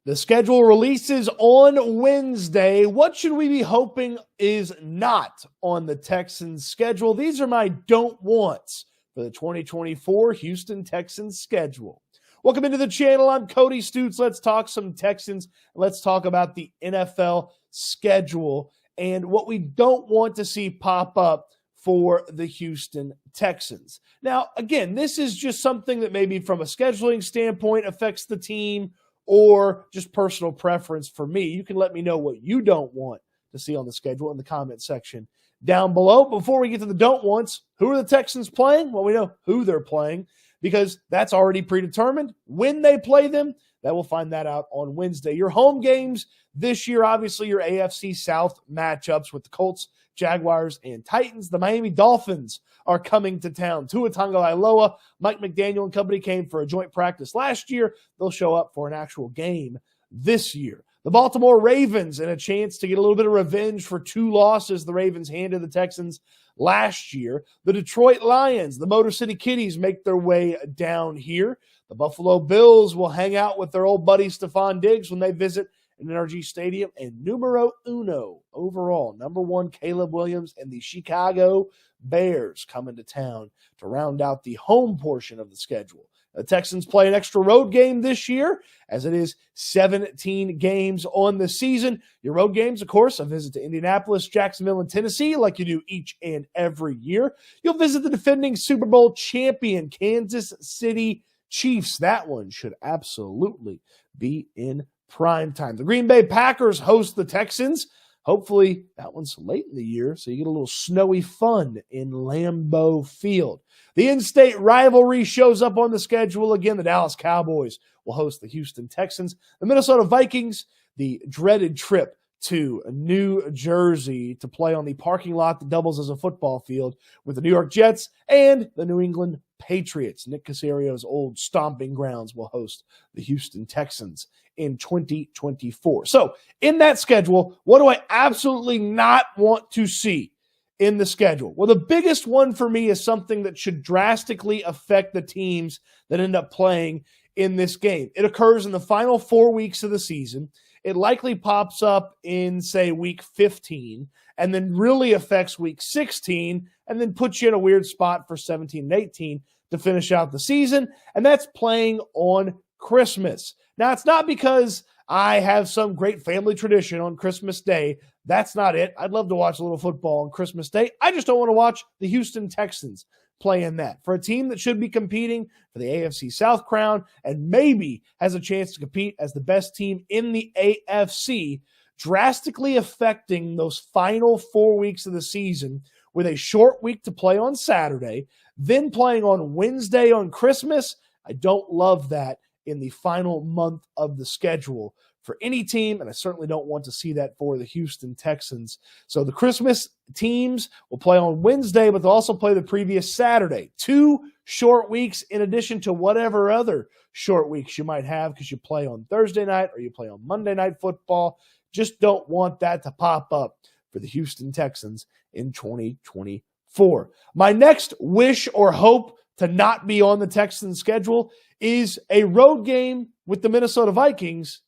The schedule releases on Wednesday. What should we be hoping is not on the Texans' schedule? These are my don't wants for the 2024 Houston Texans schedule. Welcome into the channel. I'm Cody Stoots. Let's talk some Texans. Let's talk about the NFL schedule and what we don't want to see pop up for the Houston Texans. Now, again, this is just something that maybe from a scheduling standpoint affects the team or just personal preference for me. You can let me know what you don't want to see on the schedule in the comment section down below. Before we get to the don't wants, who are the Texans playing? Well, we know who they're playing because that's already predetermined. When they play them, that we'll find that out on Wednesday. Your home games this year, obviously your AFC South matchups with the Colts, Jaguars, and Titans. The Miami Dolphins are coming to town. Tua Tagovailoa, Mike McDaniel and company came for a joint practice last year. They'll show up for an actual game this year. The Baltimore Ravens and a chance to get a little bit of revenge for two losses the Ravens handed the Texans last year. The Detroit Lions, the Motor City Kitties make their way down here. The Buffalo Bills will hang out with their old buddy Stephon Diggs when they visit an NRG Stadium. And numero uno overall, number one, Caleb Williams and the Chicago Bears coming to town to round out the home portion of the schedule. The Texans play an extra road game this year, as it is 17 games on the season. Your road games, of course, a visit to Indianapolis, Jacksonville, and Tennessee, like you do each and every year. You'll visit the defending Super Bowl champion Kansas City Chiefs. That one should absolutely be in prime time. The Green Bay Packers host the Texans. Hopefully, that one's late in the year, so you get a little snowy fun in Lambeau Field. The in-state rivalry shows up on the schedule again. The Dallas Cowboys will host the Houston Texans. The Minnesota Vikings, the dreaded trip to New Jersey to play on the parking lot that doubles as a football field with the New York Jets and the New England Patriots. Nick Casario's old stomping grounds will host the Houston Texans in 2024. So in that schedule, what do I absolutely not want to see in the schedule? Well, the biggest one for me is something that should drastically affect the teams that end up playing in this game. It occurs in the final 4 weeks of the season. It likely pops up in, say, week 15, and then really affects week 16, and then puts you in a weird spot for 17 and 18 to finish out the season, and that's playing on Christmas. Now, it's not because I have some great family tradition on Christmas Day. That's not it. I'd love to watch a little football on Christmas Day. I just don't want to watch the Houston Texans play in that. For a team that should be competing for the AFC South crown and maybe has a chance to compete as the best team in the AFC, drastically affecting those final 4 weeks of the season with a short week to play on Saturday, then playing on Wednesday on Christmas. I don't love that in the final month of the schedule for any team, and I certainly don't want to see that for the Houston Texans. So the Christmas teams will play on Wednesday, but they'll also play the previous Saturday. 2 short weeks in addition to whatever other short weeks you might have because you play on Thursday night or you play on Monday Night Football. Just don't want that to pop up for the Houston Texans in 2024. My next wish or hope to not be on the Texans schedule is a road game with the Minnesota Vikings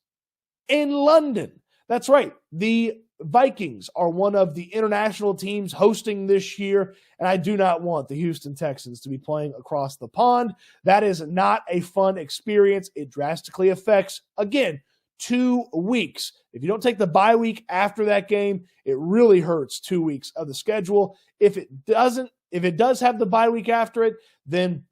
in London. That's right. The Vikings are one of the international teams hosting this year, and I do not want the Houston Texans to be playing across the pond. That is not a fun experience. It drastically affects, again, 2 weeks. If you don't take the bye week after that game, it really hurts 2 weeks of the schedule. If it does have the bye week after it, then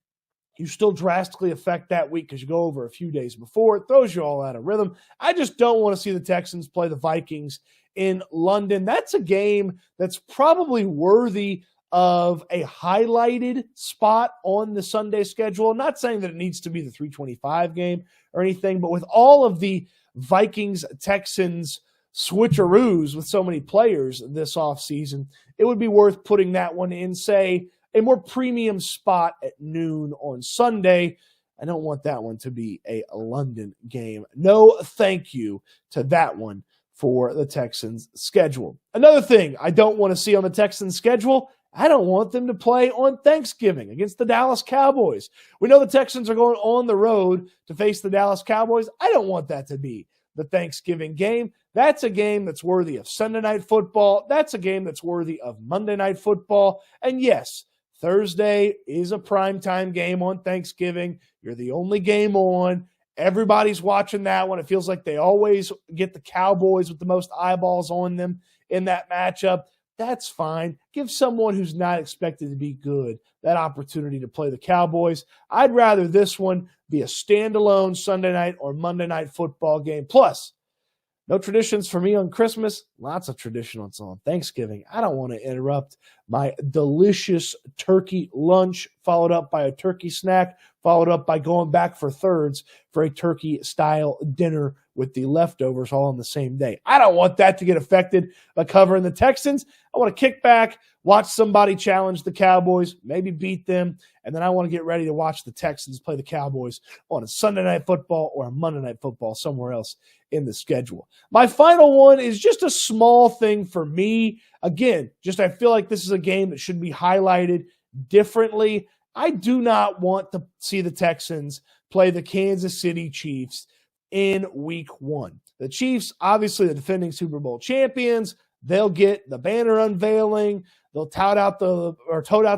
you still drastically affect that week because you go over a few days before. It throws you all out of rhythm. I just don't want to see the Texans play the Vikings in London. That's a game that's probably worthy of a highlighted spot on the Sunday schedule. I'm not saying that it needs to be the 325 game or anything, but with all of the Vikings-Texans switcheroos with so many players this offseason, it would be worth putting that one in, say, a more premium spot at noon on Sunday. I don't want that one to be a London game. No thank you to that one for the Texans schedule. Another thing I don't want to see on the Texans schedule, I don't want them to play on Thanksgiving against the Dallas Cowboys. We know the Texans are going on the road to face the Dallas Cowboys. I don't want that to be the Thanksgiving game. That's a game that's worthy of Sunday Night Football. That's a game that's worthy of Monday Night Football. And yes, Thursday is a primetime game on Thanksgiving. You're the only game on. Everybody's watching that one. It feels like they always get the Cowboys with the most eyeballs on them in that matchup. That's fine. Give someone who's not expected to be good that opportunity to play the Cowboys. I'd rather this one be a standalone Sunday night or Monday Night Football game. Plus, no traditions for me on Christmas. Lots of traditions on Thanksgiving. I don't want to interrupt my delicious turkey lunch, followed up by a turkey snack, followed up by going back for thirds for a turkey-style dinner with the leftovers all on the same day. I don't want that to get affected by covering the Texans. I want to kick back, watch somebody challenge the Cowboys, maybe beat them, and then I want to get ready to watch the Texans play the Cowboys on a Sunday Night Football or a Monday Night Football somewhere else in the schedule. My final one is just a small thing for me. Again, just I feel like this is a game that should be highlighted differently. I do not want to see the Texans play the Kansas City Chiefs in week 1. The Chiefs, obviously the defending Super Bowl champions, they'll get the banner unveiling. They'll tote out the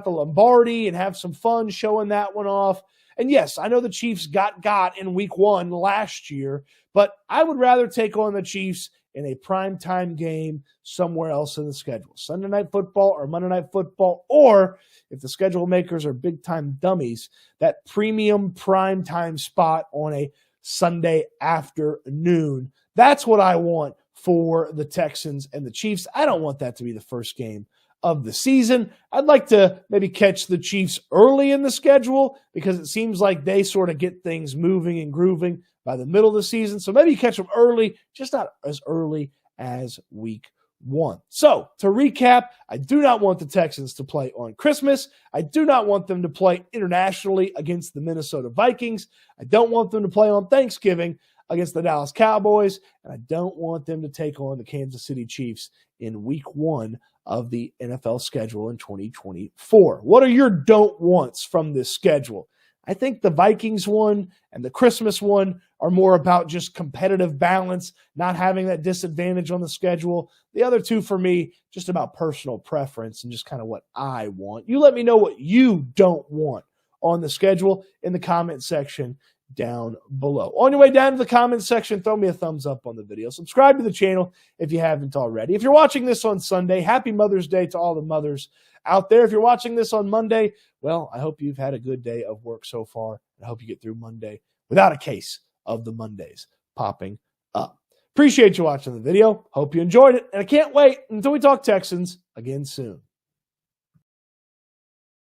Lombardi and have some fun showing that one off. And yes, I know the Chiefs got in week 1 last year, but I would rather take on the Chiefs in a primetime game somewhere else in the schedule. Sunday Night Football or Monday Night Football, or if the schedule makers are big-time dummies, that premium primetime spot on a Sunday afternoon. That's what I want for the Texans and the Chiefs. I don't want that to be the first game of the season. I'd like to maybe catch the Chiefs early in the schedule because it seems like they sort of get things moving and grooving by the middle of the season. So maybe you catch them early, just not as early as week 1. So to recap, I do not want the Texans to play on Christmas. I do not want them to play internationally against the Minnesota Vikings. I don't want them to play on Thanksgiving against the Dallas Cowboys. And I don't want them to take on the Kansas City Chiefs in week 1 of the NFL schedule in 2024. What are your don't wants from this schedule? I think the Vikings one and the Christmas one are more about just competitive balance, not having that disadvantage on the schedule. The other two for me, just about personal preference and just kind of what I want. You let me know what you don't want on the schedule in the comment section down below. On your way down to the comment section, throw me a thumbs up on the video. Subscribe to the channel if you haven't already. If you're watching this on Sunday, happy Mother's Day to all the mothers out there. If you're watching this on Monday, well, I hope you've had a good day of work so far. I hope you get through Monday without a case of the Mondays popping up. Appreciate you watching the video. Hope you enjoyed it. And I can't wait until we talk Texans again soon.